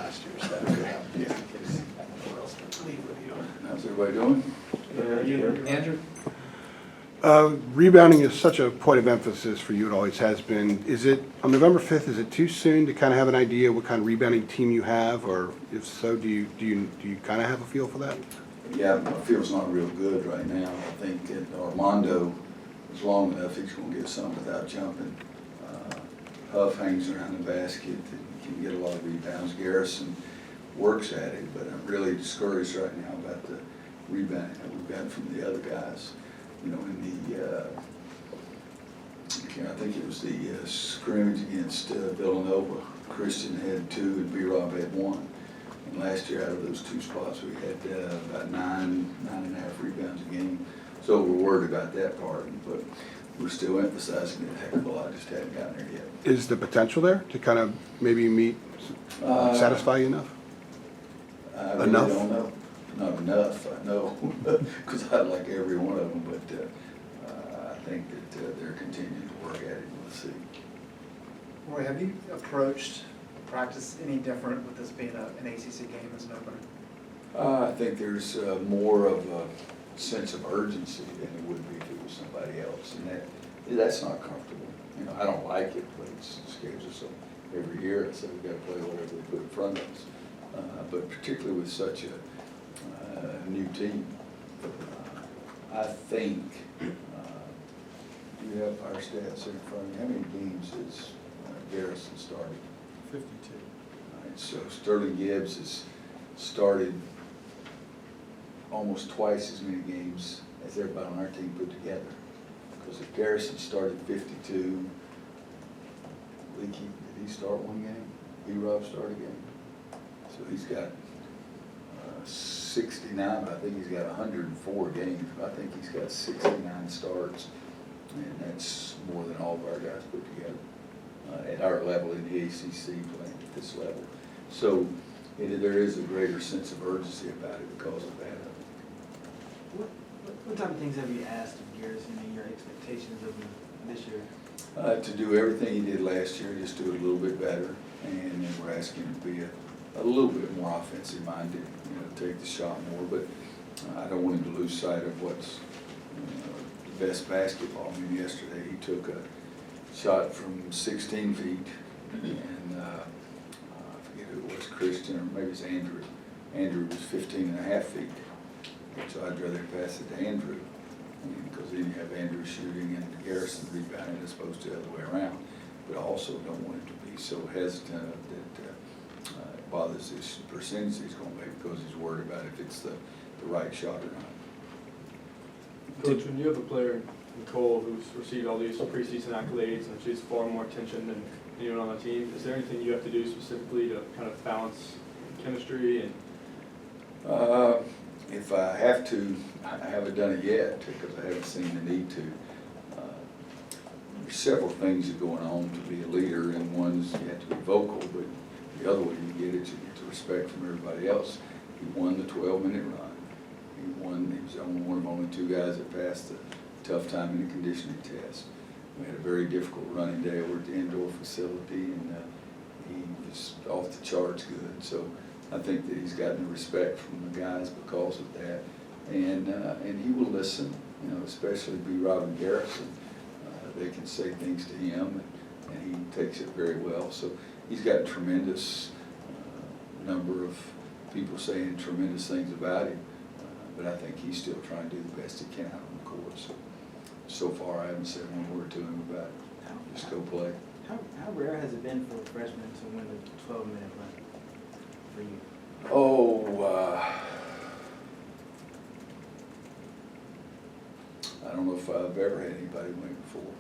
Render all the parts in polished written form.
last year, so yeah. What else to leave with you? How's everybody doing? Andrew? Rebounding is such a point of emphasis for you, it always has been. Is it, on November 5th, is it too soon to kind of have an idea what kind of rebounding team you have? Or if so, do you kind of have a feel for that? Yeah, my feel's not real good right now. I think that Armando is long enough, he's gonna get some without jumping. Huff hangs around the basket and can get a lot of rebounds. Garrison works at it, but I'm really discouraged right now about the rebounding that we've gotten from the other guys. You know, in the, I think it was the scrimmage against Villanova, Christian had 2 and B-Rob had 1. And last year, out of those 2 spots, we had about 9.5 rebounds a game. So we're worried about that part, but we're still emphasizing it a heck of a lot. Just haven't gotten there yet. Is the potential there to kind of maybe satisfy you enough? I really Enough? don't know. Not enough, I know, because I like every one of them, but I think that they're continuing to work at it. We'll see. Roy, have you approached practice any different with this being an ACC game as an opener? I think there's more of a sense of urgency than it would be if it was somebody else, and that's not comfortable. You know, I don't like it, but it scares us every year. So we've got to play whatever they put in front of us. But particularly with such a new team, I think you have our stats in front of you. How many games has Garrison started? 52. All right, so Sterling Gibbs has started almost twice as many games as everybody on our team put together. Because if Garrison started 52, Leakey, did he start 1 game? B-Rob started a game. So he's got 69, but I think he's got 104 games. I think he's got 69 starts, and that's more than all of our guys put together at our level in the ACC playing at this level. So there is a greater sense of urgency about it because of that. What type of things have you asked of Garrison and your expectations of him this year? To do everything he did last year, just do it a little bit better, and then we're asking him to be a little bit more offensive minded, you know, take the shot more, but I don't want him to lose sight of what's the best basketball. I mean, yesterday he took a shot from 16 feet, and I forget who it was, Christian, or maybe it's Andrew. Andrew was 15.5 feet, so I'd rather pass it to Andrew, because then you have Andrew shooting and Garrison rebounding as opposed to the other way around. But I also don't want him to be so hesitant that it bothers his percentage he's going to make because he's worried about if it's the right shot or not. Coach, when you have a player, Nicole, who's received all these preseason accolades and she's far more attention than anyone on the team, is there anything you have to do specifically to kind of balance chemistry and? If I have to, I haven't done it yet because I haven't seen the need to. There's several things that are going on to be a leader, and one is you have to be vocal, but the other way you get it, you get the respect from everybody else. He won the 12-minute run. He was one of only 2 guys that passed the tough time in the conditioning test. We had a very difficult running day over at the indoor facility, and he was off the charts good. So I think that he's gotten the respect from the guys because of that, and he will listen. You know, especially B-Rob and Garrison. They can say things to him, and he takes it very well. So he's got a tremendous number of people saying tremendous things about him, but I think he's still trying to do the best he can out on the court. So far, I haven't said one word to him about it. Just go play. How rare has it been for a freshman to win a 12-minute run for you? I don't know if I've ever had anybody win it before.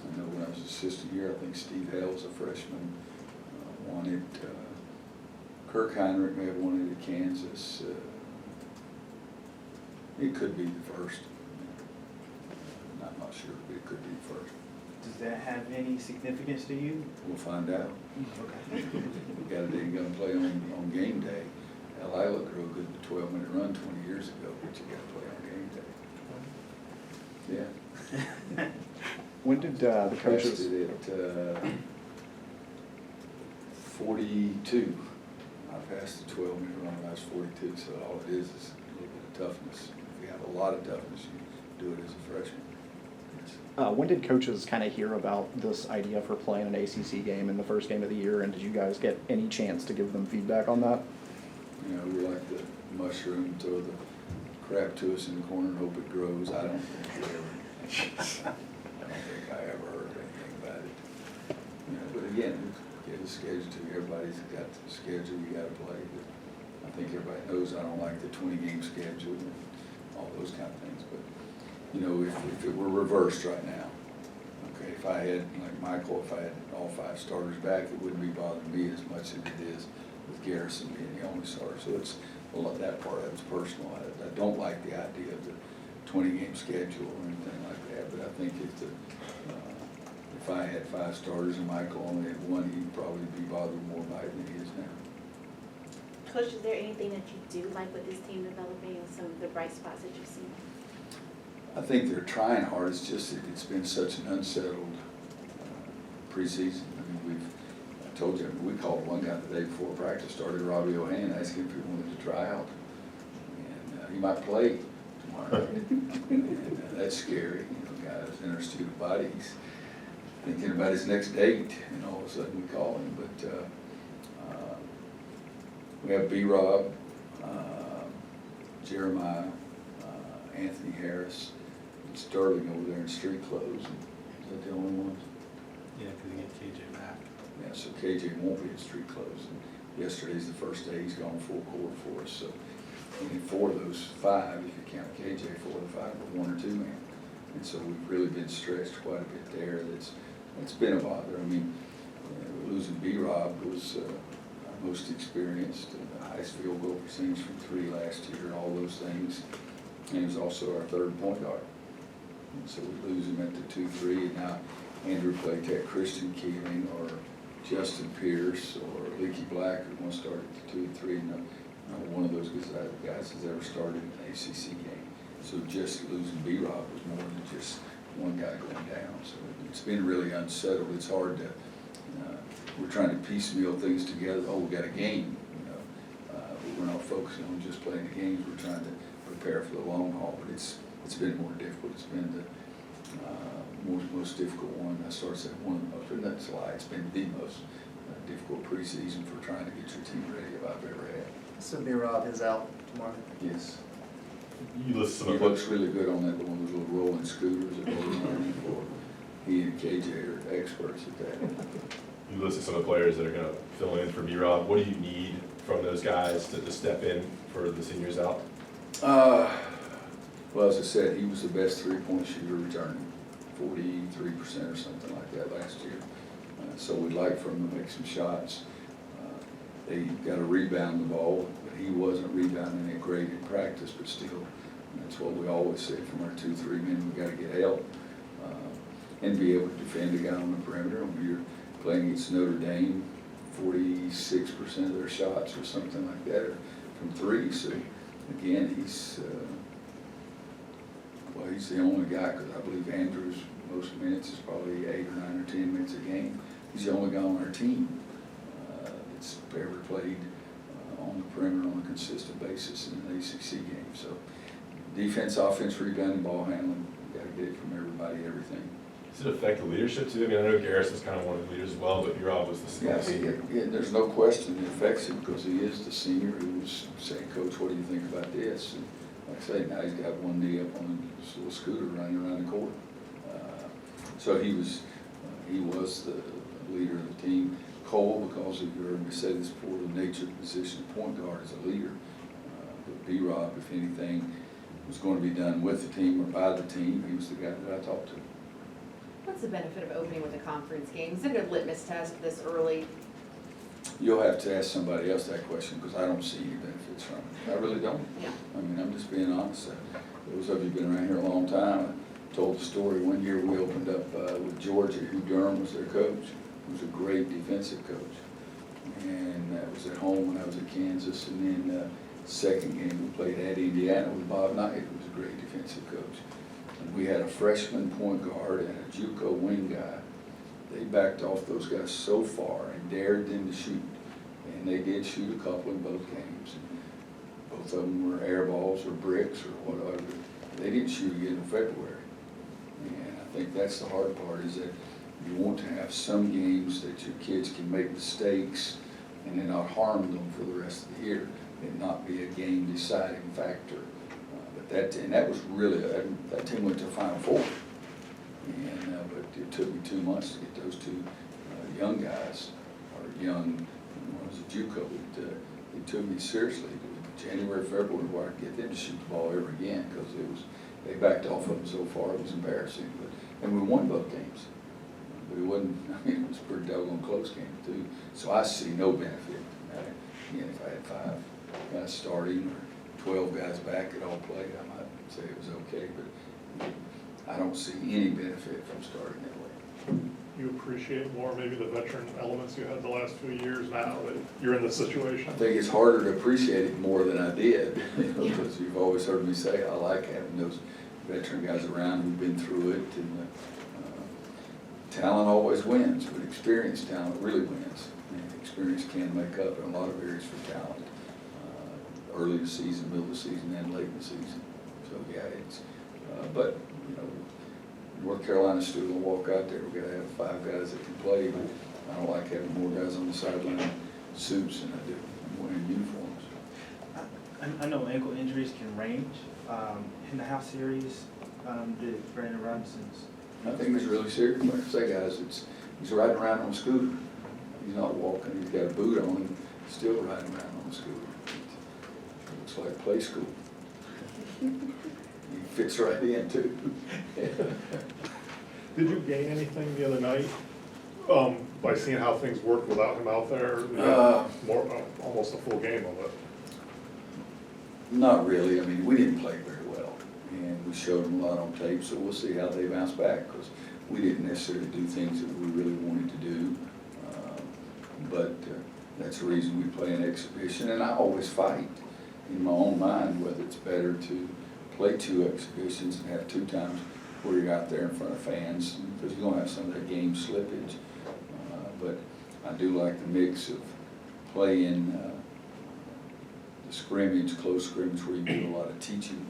I know when I was assistant here, I think Steve Hales, a freshman, won it. Kirk Hinrich may have won it at Kansas. It could be the first. I'm not sure, but it could be the first. Does that have any significance to you? We'll find out. Okay. We got a day going to play on game day. Hell, I looked real good in the 12-minute run 20 years ago, but you got to play on game day. Yeah. When did the coaches? Tested at 42. I past the 12-minute run, I was 42, so all it is a little bit of toughness. If you have a lot of toughness, you do it as a freshman. Yes. When did coaches kind of hear about this idea for playing an ACC game in the first game of the year, and did you guys get any chance to give them feedback on that? You know, we like the mushroom, throw the crap to us in the corner and hope it grows. I don't think I ever heard anything about it. You know, but again, we get a schedule too. Everybody's got the schedule you gotta play. But I think everybody knows I don't like the 20-game schedule and all those kind of things. But, you know, if it were reversed right now, okay, if I had, like Michael, if I had all 5 starters back, it wouldn't be bothering me as much as it is with Garrison being the only starter. So it's, well, that part of it's personal. I don't like the idea of the 20-game schedule or anything like that, but I think if I had 5 starters and Michael only had 1, he'd probably be bothered more by it than he is now. Coach, is there anything that you do like with this team developing and some of the bright spots that you've seen? I think they're trying hard. It's just that it's been such an unsettled preseason. I mean, I told you, we called one guy the day before practice started, Robbie O'Han, asking if he wanted to try out. And he might play tomorrow. And that's scary. You know, guys in our student body, he's thinking about his next date, and all of a sudden we call him. But we have B-Rob, Jeremiah, Anthony Harris, and Sterling over there in street clothes. Is that the only ones? Yeah, because you get KJ back. Yeah, so KJ won't be in street clothes. And yesterday's the first day he's gone full court for us. So only 4 of those 5, if you count KJ, 4 of the 5 were 1 or 2 man. And so we've really been stretched quite a bit there. It's been a bother. I mean, losing B-Rob was our most experienced, the highest field goal percentage from 3 last year, all those things. And he was also our 3rd point guard. And so we lose him at the 2-3, and now Andrew Playtech, Christian Keeling, or Justin Pierce, or Leaky Black, who once started at the 2 and 3. No, one of those guys has ever started an ACC game. So just losing B-Rob was more than just one guy going down. So it's been really unsettled. It's hard to, we're trying to piecemeal things together. Oh, we got a game, you know. But we're not focusing on just playing the games. We're trying to prepare for the long haul. But it's been more difficult. It's been the most difficult one. I started saying one of the most, and that's a lie. It's been the most difficult preseason for trying to get your team ready I've ever had. So B-Rob is out tomorrow. Yes. You list some He of looks really good on that, one of those little rolling scooters that we're learning for. He and KJ are experts at that. You listed some of the players that are going to fill in for B-Rob. What do you need from those guys to step in for the seniors out? Well, as I said, he was the best 3-point shooter returning, 43% or something like that last year. So we'd like for him to make some shots. They got to rebound the ball, but he wasn't rebounding it great in practice, but still, that's what we always say from our 2-3 men, we got to get help and be able to defend a guy on the perimeter. When you're playing against Notre Dame, 46% of their shots or something like that are from 3. So again, he's the only guy, because I believe Andrew's most minutes is probably 8 or 9 or 10 minutes a game. He's the only guy on our team that's ever played on the perimeter on a consistent basis in an ACC game. So defense, offense, rebounding, ball handling, you got to get it from everybody, everything. Does it affect the leadership too? I mean, I know Garrison's kind of one of the leaders as well, but B-Rob was the senior. Yeah, there's no question it affects him because he is the senior who was saying, Coach, what do you think about this? And like I say, now he's got one knee up on this little scooter running around the court. So he was the leader of the team. Cole, because of you heard me say this before, the nature of the position of point guard is a leader. But B-Rob, if anything was going to be done with the team or by the team, he was the guy that I talked to. What's the benefit of opening with a conference game? Is it a litmus test this early? You'll have to ask somebody else that question because I don't see any benefits from it. I really don't. Yeah. I mean, I'm just being honest. Those of you who've been around here a long time, I told the story one year we opened up with Georgia, Hugh Durham was their coach. He was a great defensive coach. And that was at home when I was at Kansas. And then second game we played at Indiana with Bob Knight, who was a great defensive coach. And we had a freshman point guard and a JUCO wing guy. They backed off those guys so far and dared them to shoot. And they did shoot a couple in both games. Both of them were air balls or bricks or whatever. They didn't shoot again in February. And I think that's the hard part, is that you want to have some games that your kids can make mistakes and then not harm them for the rest of the year and not be a game deciding factor. And that was really, that team went to the Final Four. And, but it took me 2 months to get those two young guys, or young, one was a JUCO, it took me seriously. January, February, where I get them to shoot the ball ever again, because they backed off of them so far, it was embarrassing. And we won both games. But it wasn't, I mean, it was a pretty doggone close game too. So I see no benefit. Again, if I had 5 guys starting or 12 guys back that all played, I might say it was okay, but I don't see any benefit from starting that way. You appreciate more maybe the veteran elements you had the last few years now that you're in this situation? I think it's harder to appreciate it more than I did, because you've always heard me say I like having those veteran guys around who've been through it, and talent always wins, but experienced talent really wins. And experience can make up in a lot of areas for talent, early in the season, middle of the season, and late in the season. So yeah, it's, but you know, North Carolina's still gonna walk out there. We're gonna have 5 guys that can play, but I don't like having more guys on the sideline in suits than I do wearing uniforms. I know ankle injuries can range. In the house series, did Brandon Robinson's? I think it's really serious. Like I say, guys, he's riding around on a scooter. He's not walking. He's got a boot on and still riding around on a scooter. It looks like play school. He fits right in too. Did you gain anything the other night by seeing how things worked without him out there? Almost a full game of it. Not really. I mean, we didn't play very well, and we showed them a lot on tape, so we'll see how they bounce back, because we didn't necessarily do things that we really wanted to do. But that's the reason we play an exhibition, and I always fight in my own mind whether it's better to play 2 exhibitions and have 2 times where you're out there in front of fans, because you're going to have some of that game slippage. But I do like the mix of playing the scrimmage, close scrimmage, where you do a lot of teaching,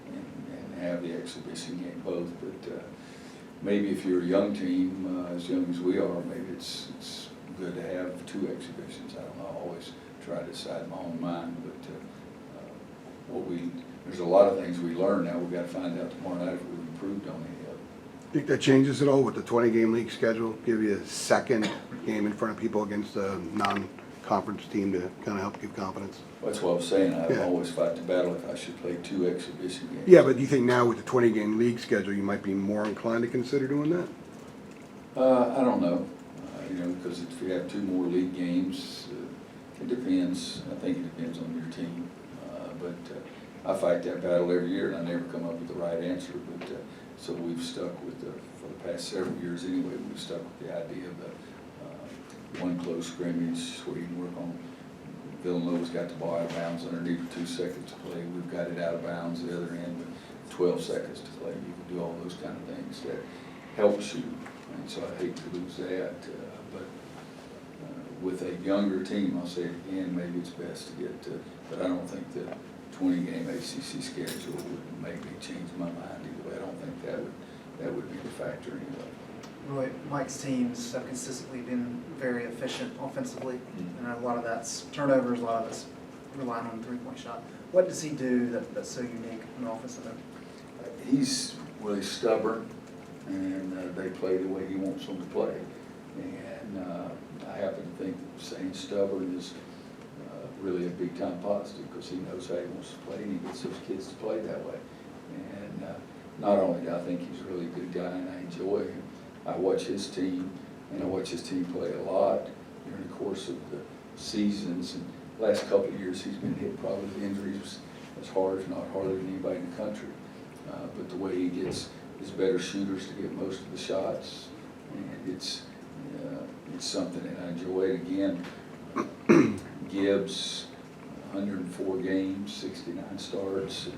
and have the exhibition game both. But maybe if you're a young team, as young as we are, maybe it's good to have 2 exhibitions. I don't know, I always try to decide in my own mind, but there's a lot of things we learn now. We've got to find out tomorrow night if we've improved on any of it. Think that changes at all with the 20-game league schedule? Give you a second game in front of people against a non-conference team to kind of help give confidence? That's what I was saying. I Yeah. always fight the battle if I should play 2 exhibition games. Yeah, but do you think now with the 20-game league schedule, you might be more inclined to consider doing that? I don't know, because if you have 2 more league games, it depends. I think it depends on your team. But I fight that battle every year, and I never come up with the right answer. But so we've stuck with for the past several years anyway, we've stuck with the idea of the 1 close scrimmage where you can work on. Villanova's got the ball out of bounds underneath 2 seconds to play. We've got it out of bounds the other end with 12 seconds to play. You can do all those kind of things that helps you. And so I hate to lose that. But with a younger team, I'll say it again, maybe it's best to get but I don't think the 20-game ACC schedule would make me change my mind either way. I don't think that would be the factor anyway. Roy, Mike's teams have consistently been very efficient offensively, and a lot of that's turnovers, a lot of it's relying on the 3-point shot. What does he do that's so unique in the offensive end? He's really stubborn, and they play the way he wants them to play. And I happen to think that saying stubborn is really a big-time positive, because he knows how he wants to play, and he gets those kids to play that way. And not only do I think he's a really good guy, and I enjoy him, I watch his team, and I watch his team play a lot during the course of the seasons. And the last couple of years, he's been hit probably with injuries as hard, if not harder, than anybody in the country. But the way he gets his better shooters to get most of the shots, and it's something that I enjoy. Again, Gibbs, 104 games, 69 starts,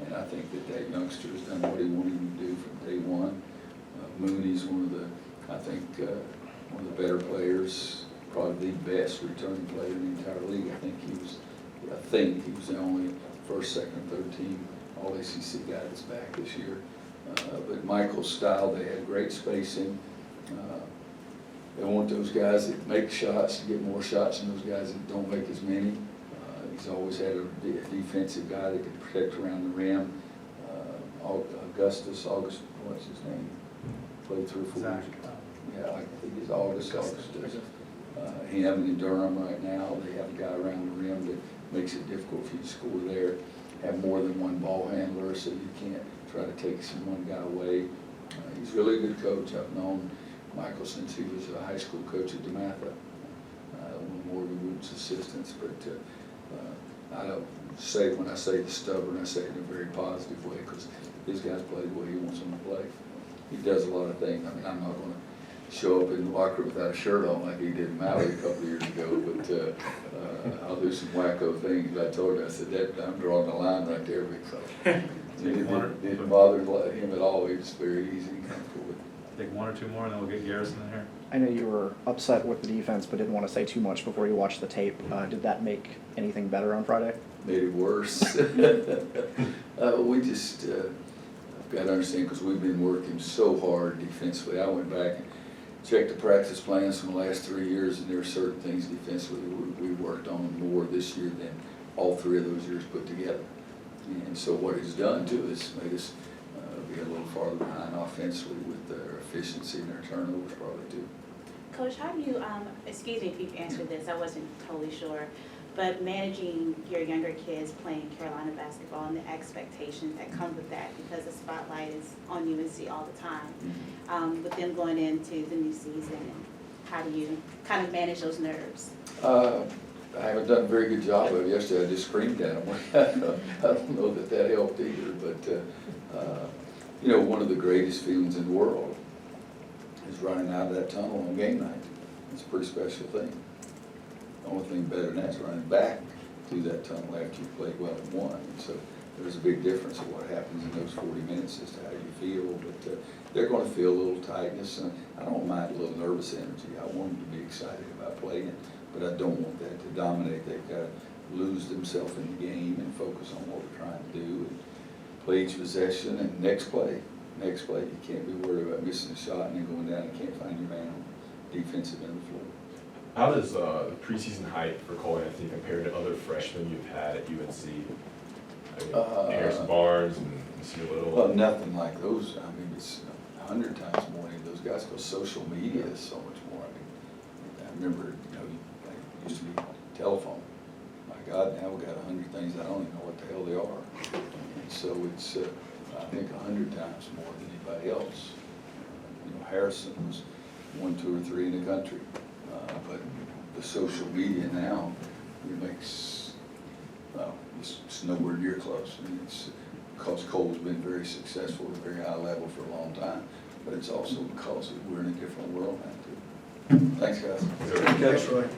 and I think that youngster has done what he wanted him to do from day one. Mooney's one of the better players, probably the best returning player in the entire league. I think he was the only first, second, and third team All-ACC guy that's back this year. But Michael's style, they had great spacing. They want those guys that make shots to get more shots than those guys that don't make as many. He's always had a defensive guy that can protect around the rim. August, what's his name? Played 3 or 4 years. Yeah, I think it's August. He have him in Durham right now. They have a guy around the rim that makes it difficult for you to score there. Have more than one ball handler, so you can't try to take one guy away. He's really a good coach. I've known Michael since he was a high school coach at DeMatha, one of Morgan Wood's assistants. But I don't say, when I say the stubborn, I say it in a very positive way, because these guys play the way he wants them to play. He does a lot of things. I mean, I'm not going to show up in the locker room without a shirt on like he did in Maui a couple of years ago, but I'll do some wacko things. But I told him, I said, I'm drawing the line right there, because it didn't bother him at all. He was very easy and comfortable with it. Take 1 or 2 more, and then we'll get Garrison in here. I know you were upset with the defense, but didn't want to say too much before you watched the tape. Did that make anything better on Friday? Made it worse. We just, I've got to understand, because we've been working so hard defensively. I went back and checked the practice plans from the last 3 years, and there are certain things defensively we worked on more this year than all 3 of those years put together. And so what it's done to us made us be a little farther behind offensively with their efficiency and their turnovers probably too. Coach, how do you, excuse me if you've answered this, I wasn't totally sure, but managing your younger kids playing Carolina basketball and the expectations that come with that, because the spotlight is on UNC all the time, with them going into the new season, and how do you kind of manage those nerves? I haven't done a very good job of it. Yesterday I just screamed at them. I don't know that helped either, but you know, one of the greatest feelings in the world is running out of that tunnel on game night. It's a pretty special thing. The only thing better than that is running back through that tunnel after you played well and won. And so there's a big difference of what happens in those 40 minutes as to how you feel. But they're going to feel a little tightness, and I don't mind a little nervous energy. I want them to be excited about playing, but I don't want that to dominate. They've got to lose themselves in the game and focus on what we're trying to do. And play each possession, and next play. You can't be worried about missing a shot and then going down and can't find your man on defensive end of the floor. How does the preseason hype for Cole Anthony compare to other freshmen you've had at UNC? I mean, Harrison Barnes and Mr. Little? Well, nothing like those. I mean, it's 100 times more than those guys, because social media is so much more. I remember, you know, it used to be telephone. My God, now we've got 100 things, I don't even know what the hell they are. And so it's, I think, 100 times more than anybody else. You know, Harrison was 1, 2, or 3 in the country. But the social media now, it makes, well, it's nowhere near close. I mean, it's because Cole's been very successful at a very high level for a long time, but it's also because we're in a different world now too. Thanks, guys. Thanks, Roy.